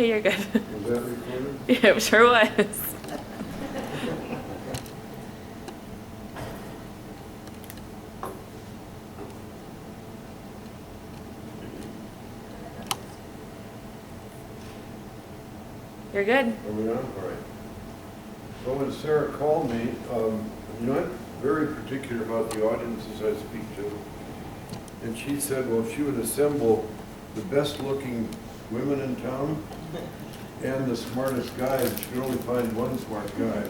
Okay, you're good. Was that recorded? Yeah, it sure was. You're good. Are we on? All right. So when Sarah called me, I'm very particular about the audiences I speak to. And she said, well, if she would assemble the best looking women in town and the smartest guys, she could only find one smart guy.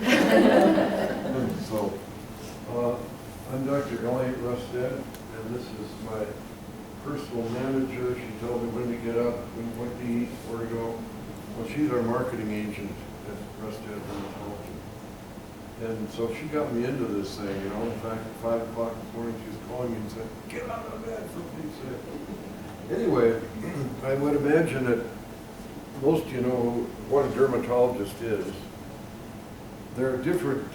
So, I'm Dr. Elliot Rustad, and this is my personal manager. She told me when to get up, when to eat, where to go. Well, she's our marketing agent at Rustad Dermatology. And so she got me into this thing, you know. In fact, at 5 o'clock this morning, she was calling me and said, get out of bed, for Pete's sake. Anyway, I would imagine that most of you know what a dermatologist is. There are different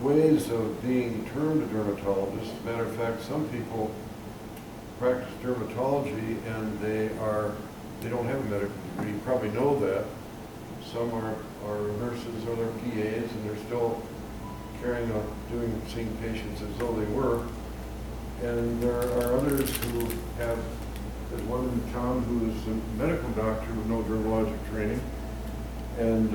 ways of being termed a dermatologist. As a matter of fact, some people practice dermatology and they don't have a medical degree. You probably know that. Some are nurses or they're PAs and they're still carrying on seeing patients as though they were. And there are others who have, there's one in town who is a medical doctor with no dermatologic training, and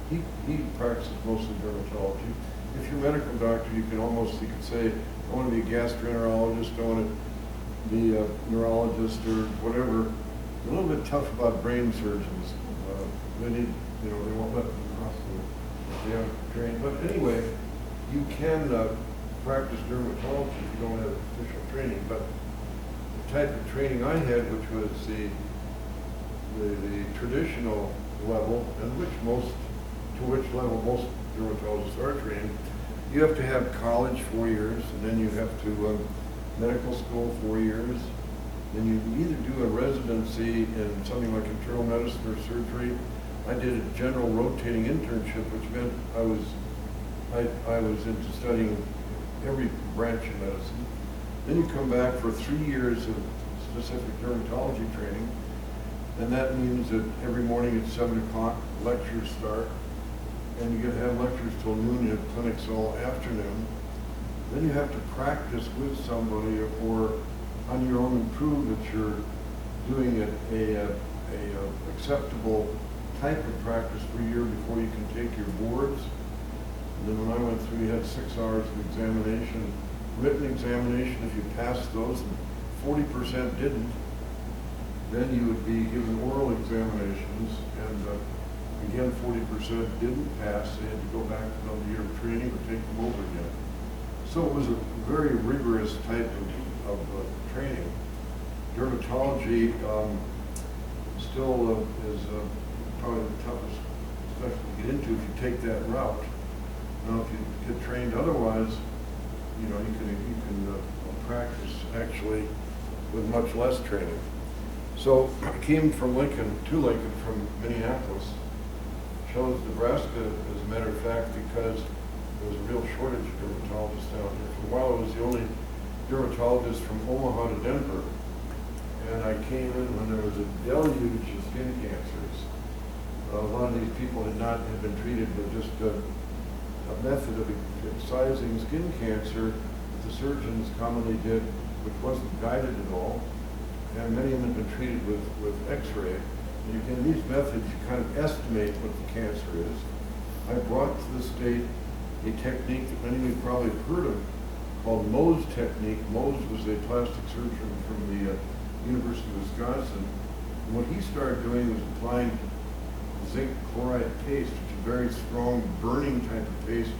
he practices mostly dermatology. If you're a medical doctor, you could say, I want to be a gastroenterologist, I want to be a neurologist or whatever. A little bit tough about brain surgeons. They need, they won't let them cross the, they aren't trained. But anyway, you can practice dermatology if you don't have official training. But the type of training I had, which was the traditional level, and which most dermatologists are trained, you have to have college 4 years, and then you have to medical school 4 years. Then you either do a residency in something like internal medicine or surgery. I did a general rotating internship, which meant I was into studying every branch of medicine. Then you come back for 3 years of specific dermatology training, and that means that every morning at 7 o'clock lectures start, and you get to have lectures till noon. You have clinics all afternoon. Then you have to practice with somebody or on your own and prove that you're doing a acceptable type of practice per year before you can take your boards. And then when I went through, you had 6 hours of examination, written examination. If you passed those and 40% didn't, then you would be given oral examinations, and again 40% didn't pass. They had to go back to another year of training or take them over again. So it was a very rigorous type of training. Dermatology still is probably the toughest specialty to get into if you take that route. Now, if you get trained otherwise, you can practice actually with much less training. So I came from Lincoln from Minneapolis. Chose Nebraska, as a matter of fact, because there was a real shortage of dermatologists down here. For a while, I was the only dermatologist from Omaha to Denver. And I came in when there was a deluge of skin cancers. A lot of these people had been treated with just a method of excising skin cancer that the surgeons commonly did, which wasn't guided at all. And many of them had been treated with X-ray. And in these methods, you kind of estimate what the cancer is. I brought to the state a technique that many of you probably have heard of, called Mohs technique. Mohs was a plastic surgeon from the University of Wisconsin. And what he started doing was applying zinc chloride paste, which is a very strong burning type of paste,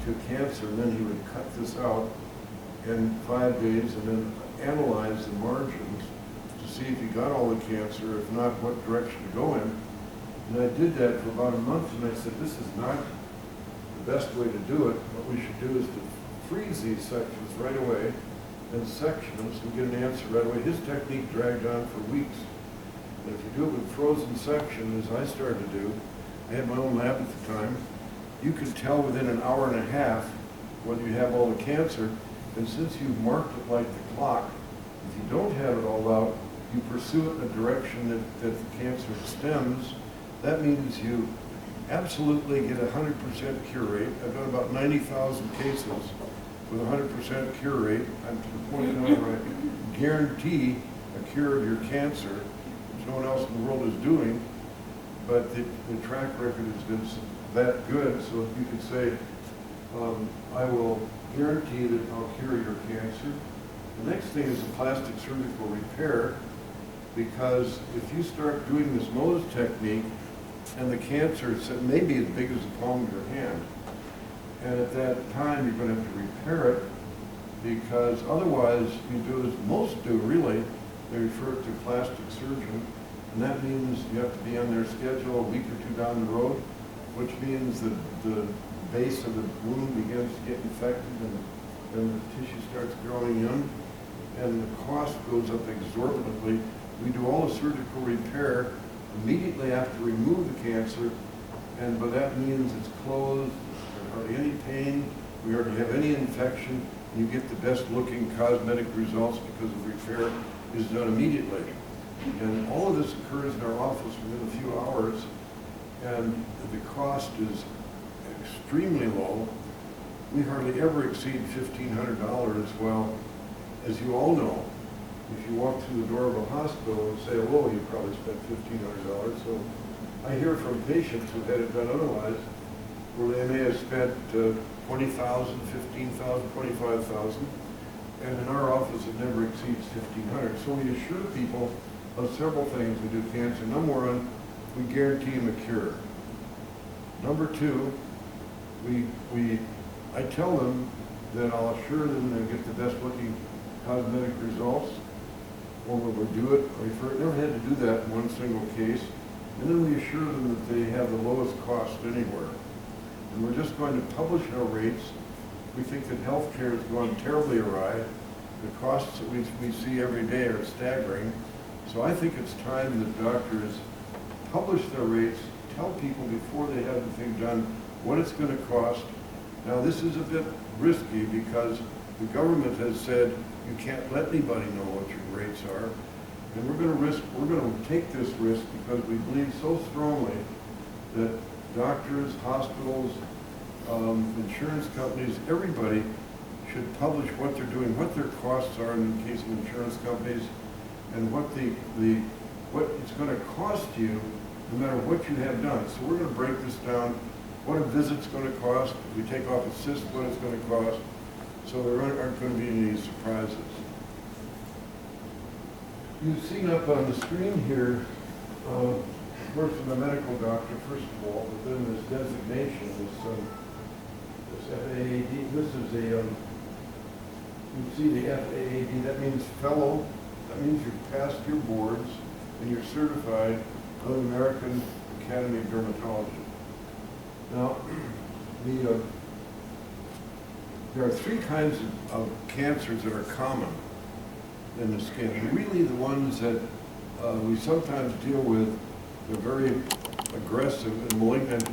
to cancer. And then he would cut this out in 5 days and then analyze the margins to see if you got all the cancer, if not, what direction to go in. And I did that for about a month, and I said, this is not the best way to do it. What we should do is to freeze these sections right away and section them so we get an answer right away. His technique dragged on for weeks. And if you do it with frozen section, as I started to do, I had my own lab at the time, you can tell within an hour and a half whether you have all the cancer. And since you've marked it like the clock, if you don't have it all out, you pursue it in a direction that the cancer stems, that means you absolutely get a 100% cure rate. I've done about 90,000 cases with a 100% cure rate. I'm to the point now where I guarantee a cure of your cancer, which no one else in the world is doing, but the track record has been that good, so you could say, I will guarantee that I'll cure your cancer. The next thing is a plastic surgical repair, because if you start doing this Mohs technique and the cancer may be as big as the palm of your hand, and at that time you're going to have to repair it, because otherwise you do as most do really, they refer it to plastic surgeon, and that means you have to be on their schedule a week or two down the road, which means that the base of the wound begins to get infected and the tissue starts growing in, and the cost goes up exorbitantly. We do all the surgical repair immediately after we remove the cancer, but that means it's closed, there's hardly any pain, we hardly have any infection, and you get the best looking cosmetic results because the repair is done immediately. And all of this occurs in our office within a few hours, and the cost is extremely low. We hardly ever exceed $1,500. Well, as you all know, if you walk through the door of a hospital and say, "Whoa, you probably spent $1,500." So I hear from patients who had it done otherwise, where they may have spent $20,000, $15,000, $25,000, and in our office it never exceeds $1,500. So we assure people of several things. We do cancer. Number one, we guarantee them a cure. Number two, I tell them that I'll assure them they'll get the best looking cosmetic results, or we'll do it, refer it. Never had to do that in one single case. And then we assure them that they have the lowest cost anywhere. And we're just going to publish our rates. We think that healthcare has gone terribly awry. The costs that we see every day are staggering. So I think it's time that doctors publish their rates, tell people before they have the thing done what it's going to cost. Now this is a bit risky because the government has said you can't let anybody know what your rates are. And we're going to take this risk because we believe so strongly that doctors, hospitals, insurance companies, everybody should publish what they're doing, what their costs are in the case of insurance companies, and what it's going to cost you no matter what you have done. So we're going to break this down, what a visit's going to cost, if we take off a cyst, what it's going to cost, so there aren't going to be any surprises. You've seen up on the screen here, of course, I'm a medical doctor, first of all, but then this designation, this FAAD, this is you see the FAAD, that means fellow, that means you've passed your boards and you're certified by the American Academy of Dermatology. Now, there are three kinds of cancers that are common in the skin. And really the ones that we sometimes deal with, they're very aggressive and malignant,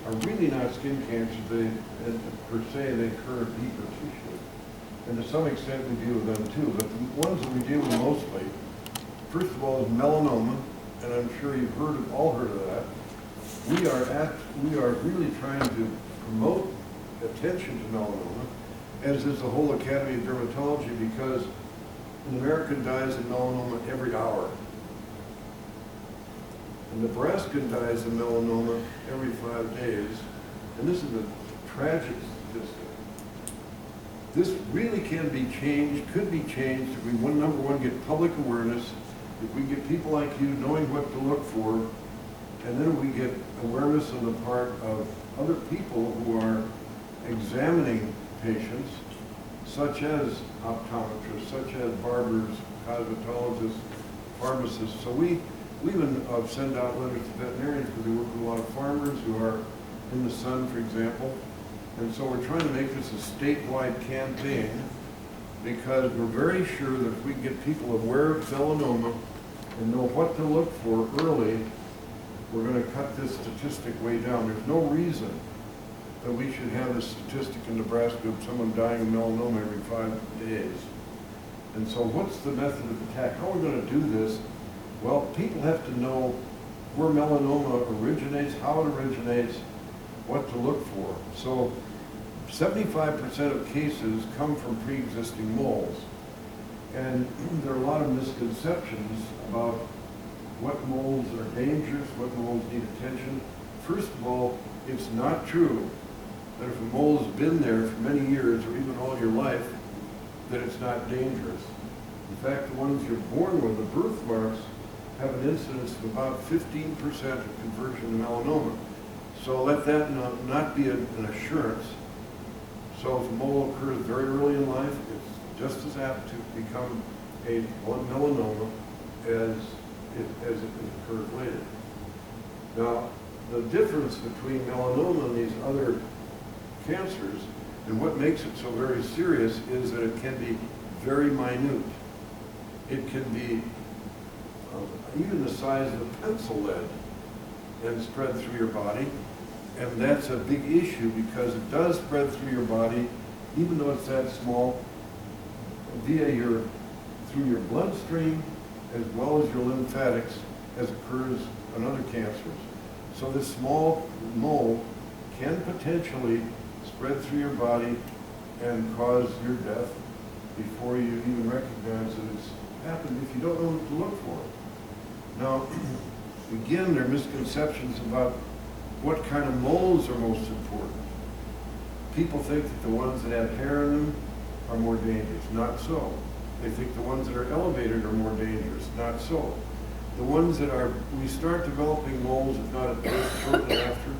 are really not skin cancers. Per se, they occur in deeper tissue. And to some extent we deal with them too. But the ones that we deal with mostly, first of all, is melanoma, and I'm sure you've all heard of that. We are really trying to promote attention to melanoma, as is the whole Academy of Dermatology, because an American dies of melanoma every hour. A Nebraskan dies of melanoma every 5 days, and this is a tragic statistic. This really can be changed, could be changed if we, number one, get public awareness, if we get people like you knowing what to look for, and then we get awareness on the part of other people who are examining patients, such as optometrists, such as barbers, cosmetologists, pharmacists. So we even send out letters to veterinarians because we work with a lot of farmers who are in the sun, for example. And so we're trying to make this a statewide campaign because we're very sure that if we can get people aware of melanoma and know what to look for early, we're going to cut this statistic way down. There's no reason that we should have this statistic in Nebraska of someone dying of melanoma every 5 days. And so what's the method of attack? How are we going to do this? Well, people have to know where melanoma originates, how it originates, what to look for. So 75% of cases come from pre-existing moles. And there are a lot of misconceptions about what moles are dangerous, what moles need attention. First of all, it's not true that if a mole has been there for many years or even all your life, that it's not dangerous. In fact, the ones you're born with, the birthmarks, have an incidence of about 15% of conversion to melanoma. So let that not be an assurance. So if a mole occurs very early in life, it's just as apt to become a melanoma as it occurs later. Now, the difference between melanoma and these other cancers and what makes it so very serious is that it can be very minute. It can be even the size of a pencil lead and spread through your body. And that's a big issue because it does spread through your body, even though it's that small, through your bloodstream as well as your lymphatics, as occurs on other cancers. So this small mole can potentially spread through your body and cause your death before you even recognize that it's happened if you don't know what to look for. Now, again, there are misconceptions about what kind of moles are most important. People think that the ones that have hair in them are more dangerous. Not so. They think the ones that are elevated are more dangerous. Not so. The ones that are, we start developing moles, if not at birth, shortly after.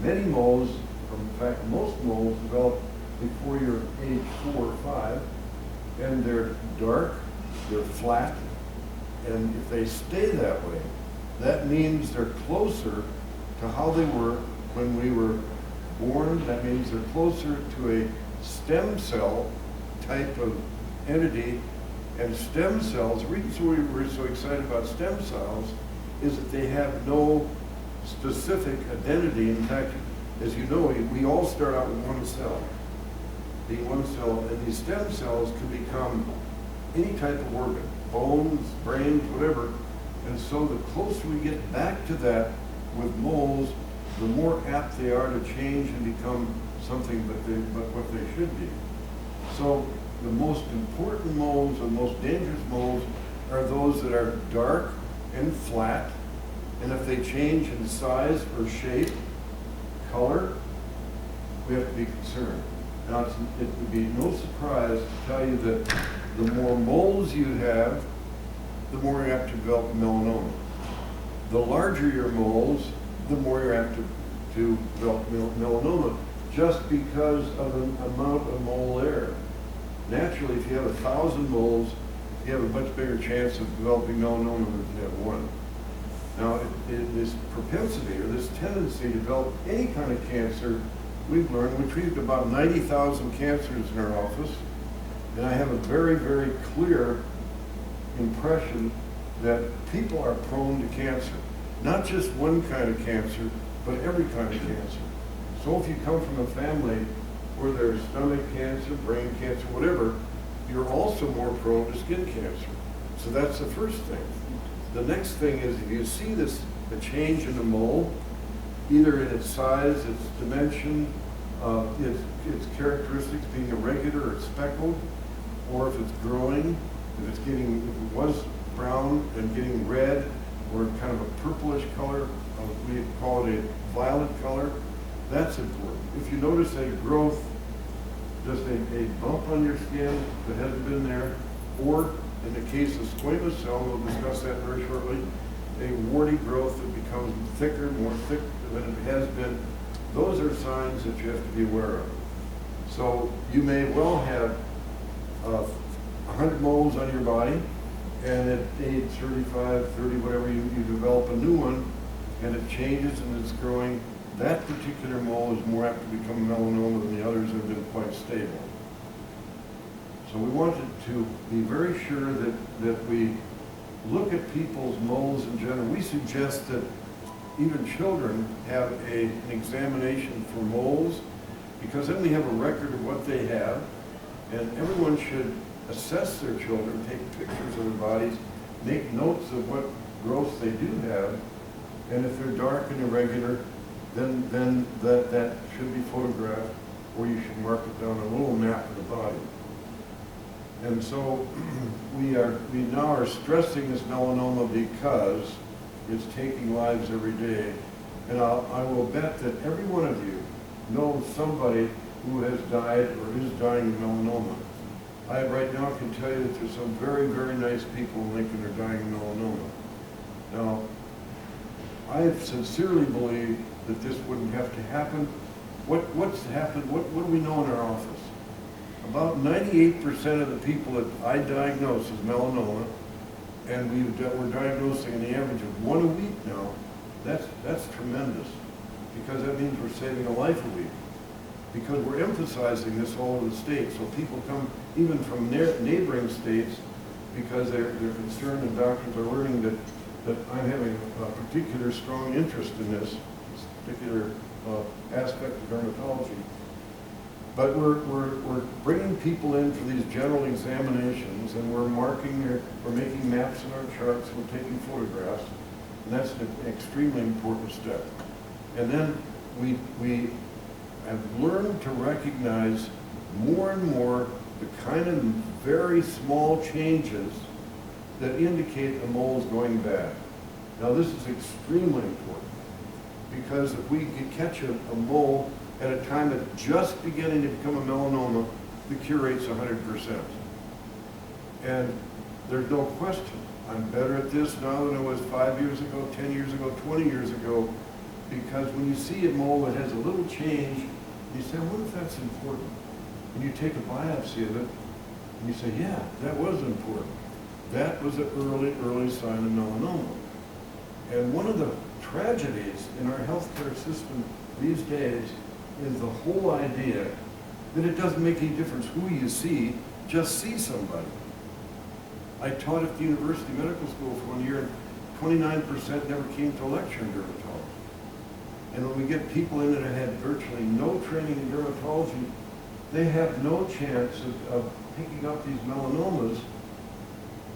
Many moles, or in fact most moles, develop before you're age 4 or 5, and they're dark, they're flat, and if they stay that way, that means they're closer to how they were when we were born. That means they're closer to a stem cell type of entity. And stem cells, the reason we're so excited about stem cells is that they have no specific identity. In fact, as you know, we all start out with one cell, being one cell, and these stem cells can become any type of organ, bones, brains, whatever. And so the closer we get back to that with moles, the more apt they are to change and become something but what they should be. So the most important moles and most dangerous moles are those that are dark and flat, and if they change in size or shape, color, we have to be concerned. Now, it would be no surprise to tell you that the more moles you have, the more you're apt to develop melanoma. The larger your moles, the more you're apt to develop melanoma, just because of the amount of mole there. Naturally, if you have 1,000 moles, you have a much bigger chance of developing melanoma than if you have one. Now, this propensity or this tendency to develop any kind of cancer, we've learned, we treated about 90,000 cancers in our office, and I have a very, very clear impression that people are prone to cancer. Not just one kind of cancer, but every kind of cancer. So if you come from a family where there's stomach cancer, brain cancer, whatever, you're also more prone to skin cancer. So that's the first thing. The next thing is if you see a change in the mole, either in its size, its dimension, its characteristics being irregular or speckled, or if it's growing, if it was brown and getting red, or kind of a purplish color, we call it a violet color, that's important. If you notice a growth, just a bump on your skin that hasn't been there, or in the case of squamous cell, we'll discuss that very shortly, a warty growth that becomes thicker, more thick than it has been, those are signs that you have to be aware of. So you may well have 100 moles on your body, and at age 35, 30, whatever, you develop a new one, and it changes and it's growing. That particular mole is more apt to become melanoma than the others have been quite stable. So we wanted to be very sure that we look at people's moles in general. We suggest that even children have an examination for moles, because then we have a record of what they have, and everyone should assess their children, take pictures of their bodies, make notes of what growths they do have, and if they're dark and irregular, then that should be photographed, or you should mark it down on a little map of the body. And so we now are stressing this melanoma because it's taking lives every day. And I will bet that every one of you knows somebody who has died or is dying of melanoma. I right now can tell you that there's some very, very nice people in Lincoln who are dying of melanoma. Now, I sincerely believe that this wouldn't have to happen. What's happened? What do we know in our office? About 98% of the people that I diagnose as melanoma, and we're diagnosing an average of 1 a week now. That's tremendous, because that means we're saving a life a week. Because we're emphasizing this all over the state, so people come even from neighboring states because they're concerned, and doctors are learning that I'm having a particular strong interest in this particular aspect of dermatology. But we're bringing people in for these general examinations, and we're making maps in our charts, we're taking photographs, and that's an extremely important step. And then we have learned to recognize more and more the kind of very small changes that indicate the mole is going bad. Now this is extremely important, because if we can catch a mole at a time it's just beginning to become a melanoma, the cure rate's 100%. And there's no question, I'm better at this now than I was 5 years ago, 10 years ago, 20 years ago, because when you see a mole that has a little change, you say, what if that's important? And you take a biopsy of it, and you say, yeah, that was important. That was an early sign of melanoma. And one of the tragedies in our healthcare system these days is the whole idea that it doesn't make any difference who you see, just see somebody. I taught at the University Medical School for 1 year, and 29% never came to lecture in dermatology. And when we get people in that have had virtually no training in dermatology, they have no chance of picking up these melanomas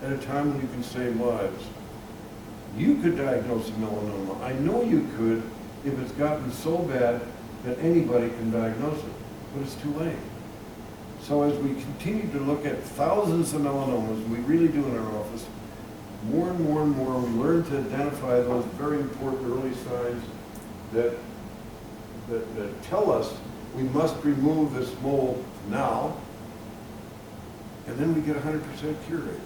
at a time when you can save lives. You could diagnose a melanoma. I know you could if it's gotten so bad that anybody can diagnose it, but it's too late. So as we continue to look at thousands of melanomas, we really do in our office, more and more and more, we learn to identify those very important early signs that tell us we must remove this mole now, and then we get 100% cure rate.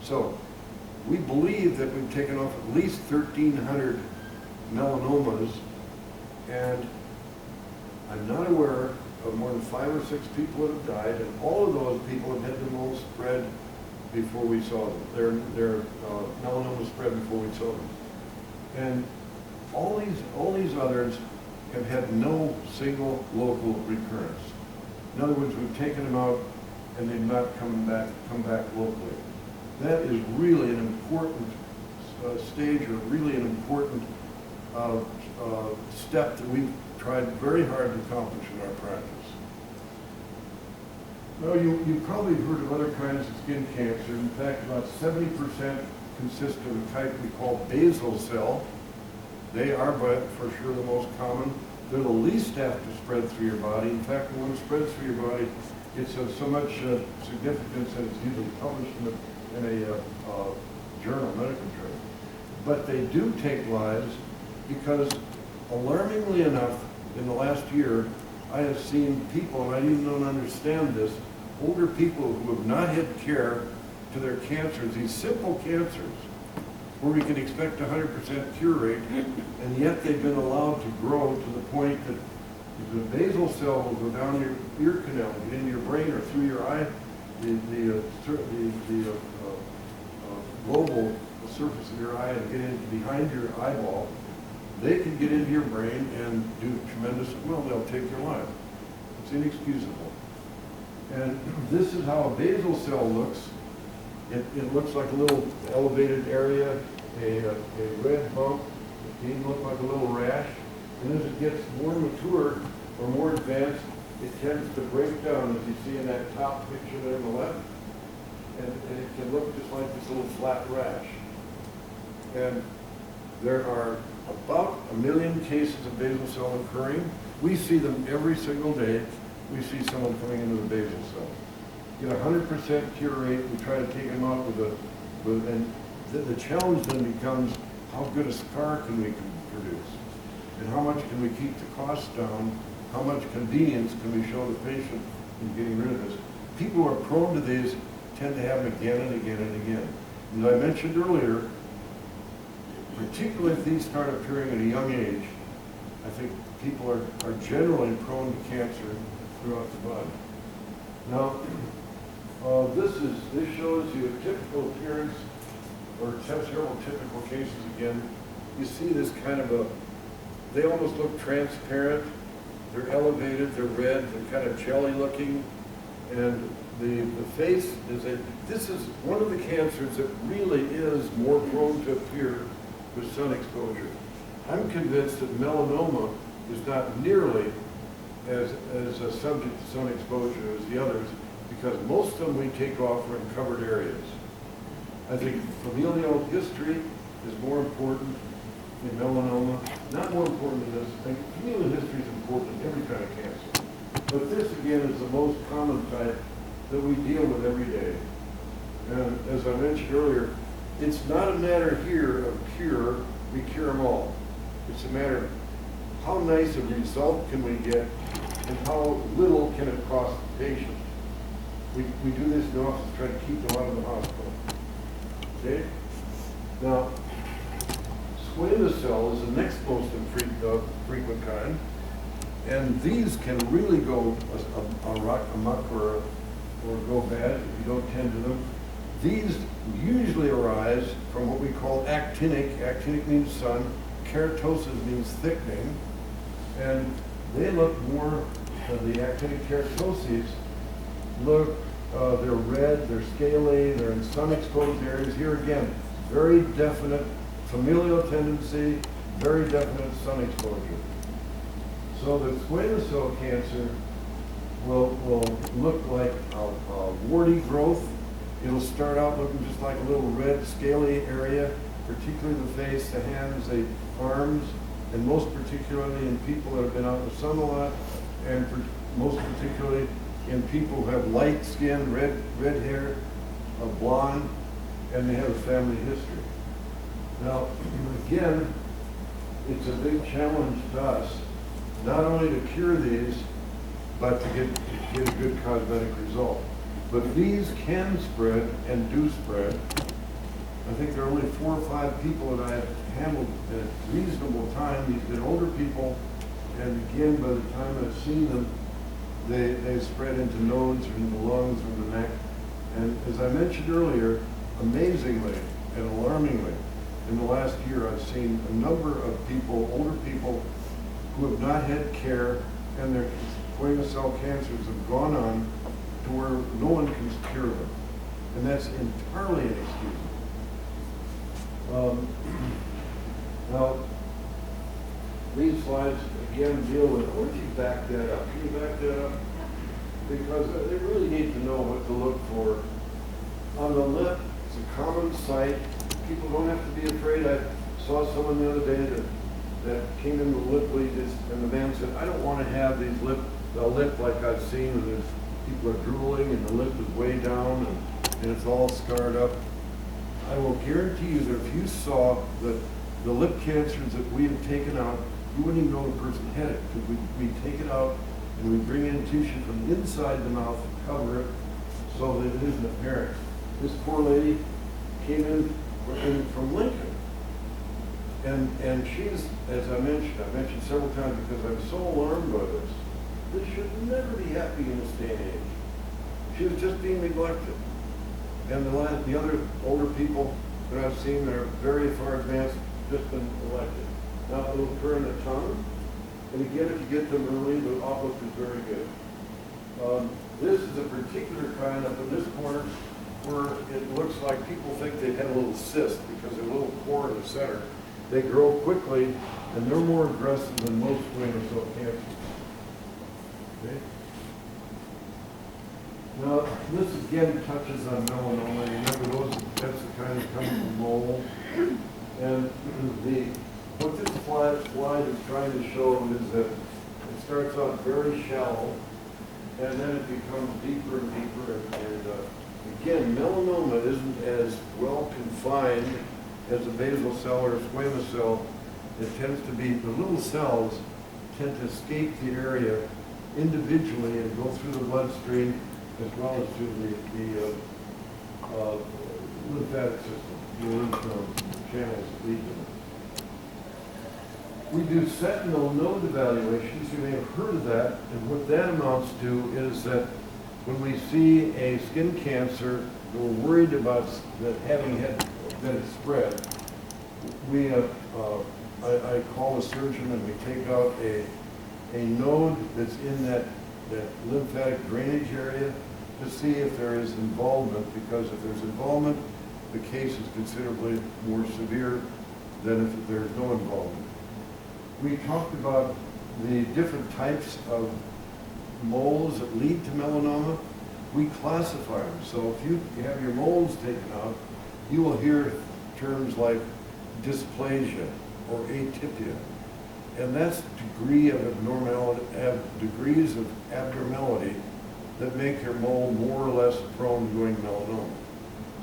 So we believe that we've taken off at least 1,300 melanomas, and I'm not aware of more than 5 or 6 people that have died, and all of those people have had the moles spread before we saw them. Their melanoma spread before we saw them. And all these others have had no single local recurrence. In other words, we've taken them out and they've not come back locally. That is really an important stage, or really an important step that we've tried very hard to accomplish in our practice. Well, you probably heard of other kinds of skin cancer. In fact, about 70% consist of a type we call basal cell. They are, for sure, the most common. They're the least apt to spread through your body. In fact, when it spreads through your body, it's of so much significance that it's usually published in a journal, medical journal. But they do take lives because, alarmingly enough, in the last year, I have seen people, and I even don't understand this, older people who have not had care to their cancers, these simple cancers, where we can expect 100% cure rate, and yet they've been allowed to grow to the point that the basal cell will go down your ear canal, get into your brain or through your eye, the global surface of your eye, and get in behind your eyeball. They can get into your brain and do tremendous, well, they'll take your life. It's inexcusable. And this is how a basal cell looks. It looks like a little elevated area, a red bump. It can look like a little rash. And as it gets more mature or more advanced, it tends to break down, as you see in that top picture there on the left, and it can look just like this little flat rash. And there are about 1 million cases of basal cell occurring. We see them every single day. We see someone coming into the basal cell. Get 100% cure rate. We try to take them out and the challenge then becomes how good a scar can we produce, and how much can we keep the costs down, how much convenience can we show the patient in getting rid of this. People who are prone to these tend to have them again and again and again. As I mentioned earlier, particularly if these start appearing at a young age, I think people are generally prone to cancer throughout the body. Now, this shows you a typical appearance, or several typical cases again. You see this kind of they almost look transparent, they're elevated, they're red, they're kind of jelly looking, and the face this is one of the cancers that really is more prone to appear with sun exposure. I'm convinced that melanoma is not nearly as a subject to sun exposure as the others, because most of them we take off are in covered areas. I think familial history is more important in melanoma, not more important than this. I think familial history is important in every kind of cancer. But this, again, is the most common type that we deal with every day. And as I mentioned earlier, it's not a matter here of cure, we cure them all. It's a matter of how nice a result can we get and how little can it cost the patient. We do this in the office to try to keep them out of the hospital. Okay? Now, squamous cell is the next most frequent kind, and these can really go amok or go bad if you don't tend to them. These usually arise from what we call actinic. Actinic means sun. Keratosis means thickening. And they look more, the actinic keratoses look, they're red, they're scaly, they're in sun-exposed areas. Here again, very definite familial tendency, very definite sun exposure. So the squamous cell cancer will look like a warty growth. It'll start out looking just like a little red scaly area, particularly the face, the hands, the arms, and most particularly in people that have been out in the sun a lot, and most particularly in people who have light skin, red hair, blonde, and they have a family history. Now, again, it's a big challenge to us, not only to cure these, but to get a good cosmetic result. But these can spread and do spread. I think there are only 4 or 5 people that I have handled at reasonable time. These have been older people, and again, by the time I've seen them, they spread into nodes or into lungs or the neck. And as I mentioned earlier, amazingly and alarmingly, in the last year, I've seen a number of people, older people, who have not had care, and their squamous cell cancers have gone on to where no one can cure them. And that's entirely inexcusable. Now, these slides, again, deal with, where did you back that up? Can you back that up? Because they really need to know what to look for. On the lip, it's a common site. People don't have to be afraid. I saw someone the other day that came in with lip bleeds, and the man said, I don't want to have these lip like I've seen, and there's people are drooling, and the lip is way down, and it's all scarred up. I will guarantee you that if you saw the lip cancers that we have taken out, you wouldn't even know the person had it, because we take it out and we bring in tissue from inside the mouth to cover it so that it isn't apparent. This poor lady came in from Lincoln. And she's, as I mentioned several times, because I'm so alarmed by this. This should never be happening in this day and age. She was just being neglected. And the other older people that I've seen that are very far advanced, just been neglected. Now it will occur in the tongue, and again, if you get them early, the outlook is very good. This is a particular kind up in this corner where it looks like people think they had a little cyst because there's a little core in the center. They grow quickly, and they're more aggressive than most squamous cell cancers. Okay? Now, this again touches on melanoma. Remember, that's the kind that comes from mold. And what this slide is trying to show is that it starts out very shallow, and then it becomes deeper and deeper. And again, melanoma isn't as well confined as a basal cell or a squamous cell. It tends to be, the little cells tend to escape the area individually and go through the bloodstream as well as through the lymphatic system, the lymph channels that lead to it. We do sentinel node evaluations. You may have heard of that, and what that amounts to is that when we see a skin cancer, we're worried about that that it's spread. I call a surgeon and we take out a node that's in that lymphatic drainage area to see if there is involvement, because if there's involvement, the case is considerably more severe than if there's no involvement. We talked about the different types of moles that lead to melanoma. We classify them. So if you have your moles taken out, you will hear terms like dysplasia or atypia. And that's degree of abnormality, degrees of abnormality that make your mole more or less prone to going melanoma.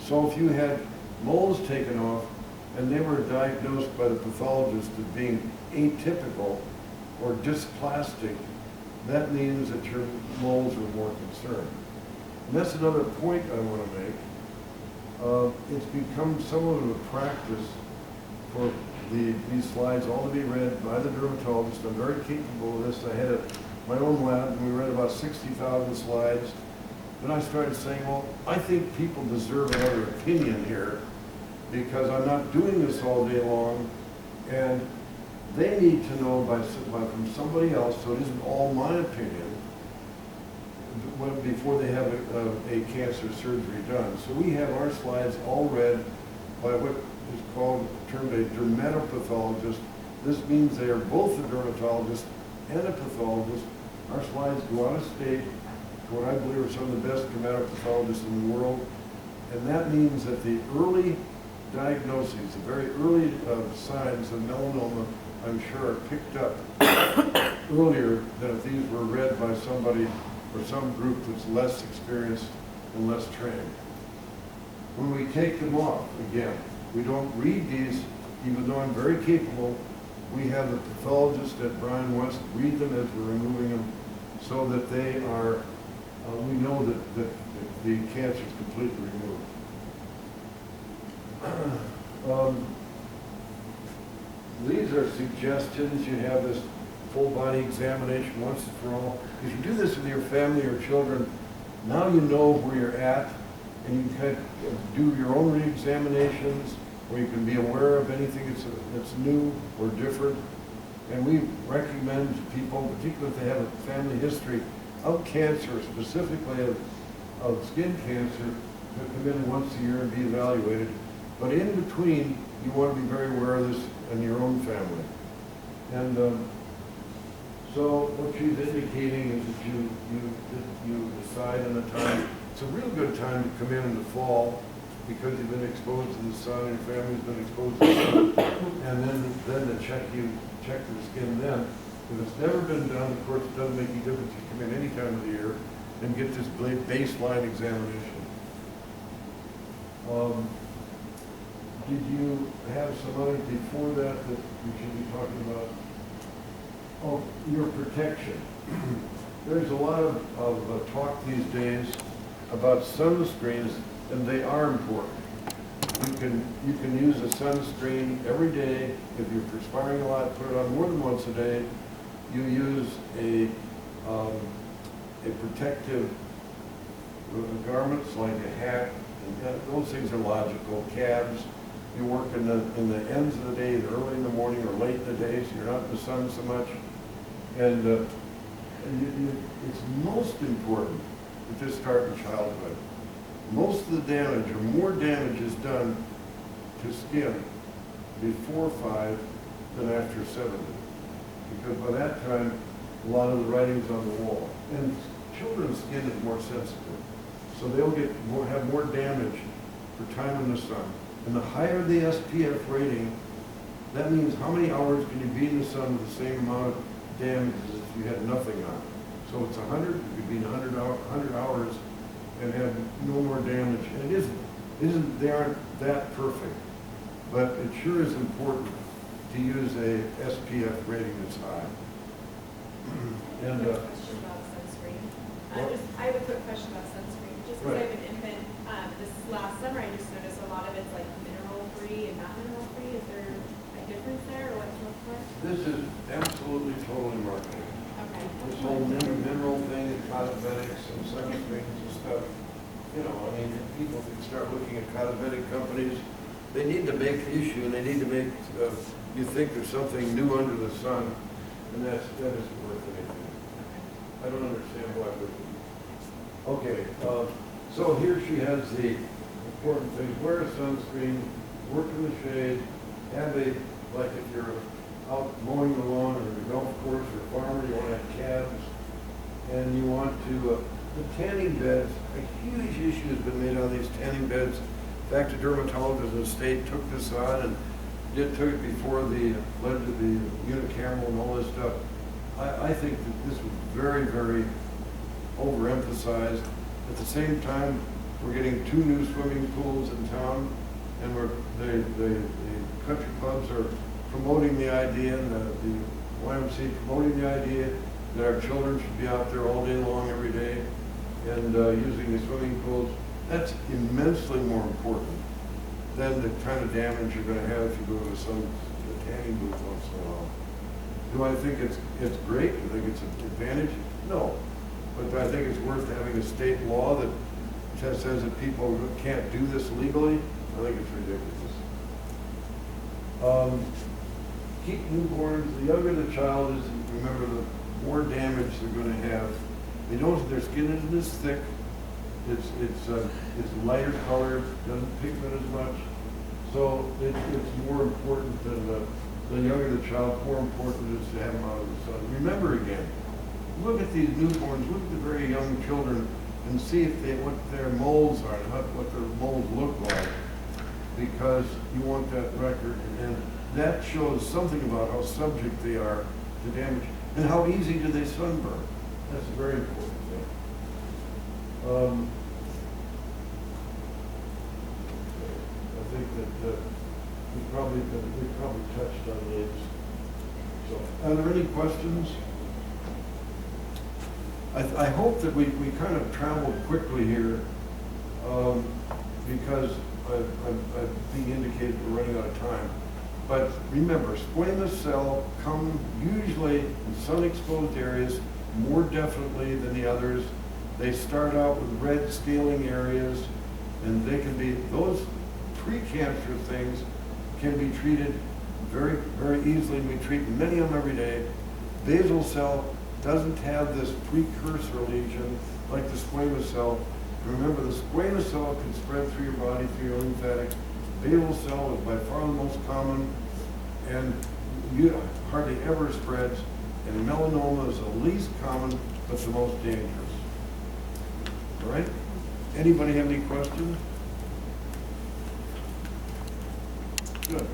So if you had moles taken off and they were diagnosed by the pathologist as being atypical or dysplastic, that means that your moles are more concerned. And that's another point I want to make. It's become somewhat of a practice for these slides all to be read by the dermatologist. I'm very capable of this. I had my own lab and we read about 60,000 slides. Then I started saying, well, I think people deserve another opinion here because I'm not doing this all day long, and they need to know from somebody else, so it isn't all my opinion, before they have a cancer surgery done. So we have our slides all read by what is termed a dermatopathologist. This means they are both a dermatologist and a pathologist. Our slides go out of state to what I believe are some of the best dermatopathologists in the world. And that means that the early diagnoses, the very early signs of melanoma, I'm sure are picked up earlier than if these were read by somebody or some group that's less experienced and less trained. When we take them off, again, we don't read these, even though I'm very capable. We have the pathologist at Brian West read them as we're removing them so that they are, we know that the cancer is completely removed. These are suggestions. You have this full body examination once and for all. If you do this with your family or children, now you know where you're at, and you can kind of do your own re-examinations, or you can be aware of anything that's new or different. And we recommend people, particularly if they have a family history of cancer, specifically of skin cancer, to come in once a year and be evaluated. But in between, you want to be very aware of this in your own family. And so what she's indicating is that you decide on a time. It's a real good time to come in the fall because you've been exposed to the sun and your family's been exposed to the sun. And then to check the skin then. If it's never been done, of course, it doesn't make any difference. You come in any time of the year and get this baseline examination. Did you have some others before that we should be talking about? Oh, your protection. There's a lot of talk these days about sunscreens, and they are important. You can use a sunscreen every day. If you're perspiring a lot, put it on more than once a day. You use a protective garments like a hat. And those things are logical. Cabs. You work in the ends of the day, either early in the morning or late in the day, so you're not in the sun so much. And it's most important to just start in childhood. Most of the damage, or more damage, is done to skin before 5 than after 70. Because by that time, a lot of the writing's on the wall. And children's skin is more sensitive. So they'll have more damage for time in the sun. And the higher the SPF rating, that means how many hours can you be in the sun with the same amount of damage as if you had nothing on. So it's 100, you could be in 100 hours and have no more damage. And it isn't, they aren't that perfect, but it sure is important to use a SPF rating that's high. And, I have a question about sunscreen. I have a quick question about sunscreen. Just because I have an infant, this last summer I just noticed a lot of it's like mineral free and not mineral free. Is there a difference there, or what's to look for? this is absolutely totally marketing. Okay. This whole mineral thing and cosmetics and sunscreens and stuff, you know, I mean, if people can start looking at cosmetic companies, they need to make the issue and they need to make, you think there's something new under the sun, and that isn't worth anything. I don't understand why it would. Okay, so here she has the important things. Wear a sunscreen, work in the shade, have a, like if you're out mowing the lawn or the golf course or farmer, you want to have calves, and you want to, the tanning beds, a huge issue has been made on these tanning beds. In fact, a dermatologist in the state took this on and took it before the, led to the unicameral and all this stuff. I think that this was very, very overemphasized. At the same time, we're getting 2 new swimming pools in town, and the country clubs are promoting the idea, and the YMCA promoting the idea that our children should be out there all day long, every day, and using the swimming pools. That's immensely more important than the kind of damage you're going to have if you go to some tanning booth once in a while. Do I think it's great? Do I think it's an advantage? No. But I think it's worth having a state law that says that people can't do this legally. I think it's ridiculous. Keep newborns, the younger the child is, remember, the more damage they're going to have. Their skin isn't as thick. It's lighter color, doesn't pigment as much. So it's more important than the younger the child, more important it is to have them out of the sun. Remember again, look at these newborns, look at the very young children, and see what their moles are, and what their moles look like, because you want that record, and that shows something about how subject they are to damage, and how easy do they sunburn. That's a very important thing. I think that we probably touched on these. So, are there any questions? I hope that we kind of traveled quickly here, because I'm being indicated we're running out of time. But remember, squamous cell come usually in sun-exposed areas more definitely than the others. They start out with red scaling areas, and they can be, those pre-cancer things can be treated very, very easily. We treat many of them every day. Basal cell doesn't have this precursor lesion like the squamous cell. Remember, the squamous cell can spread through your body, through your lymphatic. Basal cell is by far the most common, and hardly ever spreads. And melanoma is the least common, but the most dangerous. All right? Anybody have any questions? Good.